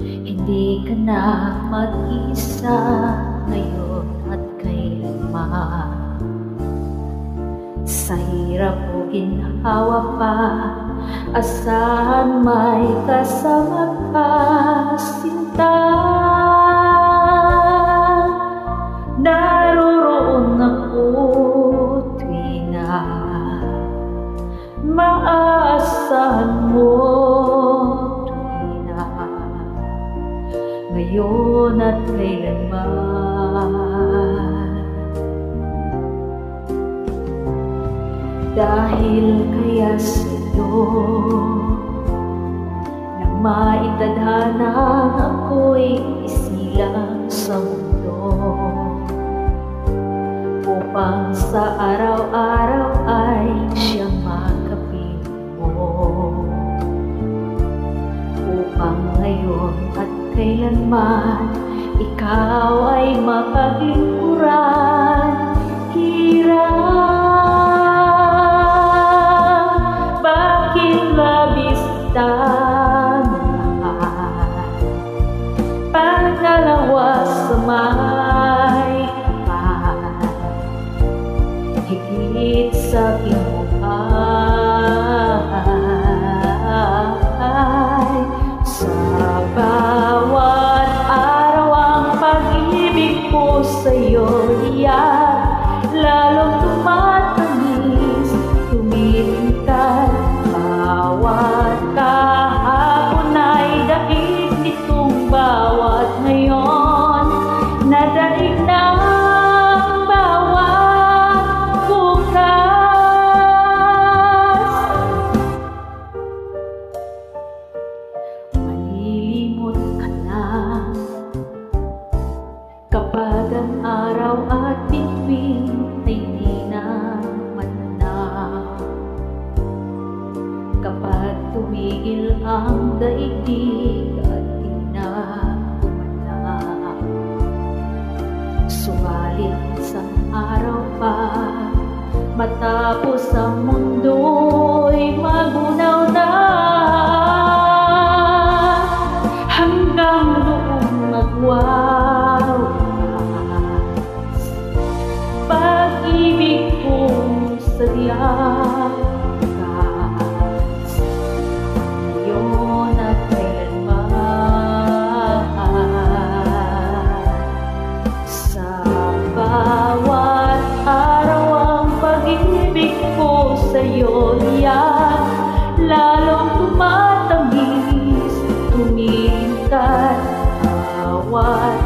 Hindi ka na mag-isa ngayon at kailanman. Sa hirap o ginhawa pa, asahan may kasama ka, sinta. Naroroon ako tuwi na maaasahan mo, tuwi na ngayon at kailanman. Dahil kaya sa'yo nang maitadhana ako'y isilang sa mundo, upang sa araw-araw ay siyang makapili mo, upang ngayon at kailanman ikaw ay mapaghimuran. Pangalawa sa may kapal, higit sa kinuhay. Sa bawat araw ang pag-ibig ko sa'yo iyan lalong tumatamis, tumitingkad. Bawat kahapon ay daig nitong bawat ngayon, nadaig ng bawat bukas. Malilimot ka na kapag ang araw at bituin ay di na matanaw, kapag tumigil ang daigdig at di na umanaw. Subalit isang araw pa, matapos ang mundo'y magunaw na, hanggang doon magwawakas pag-ibig kong sadyang sa'yo yan lalong tumatamis, tumitingkad. Bawat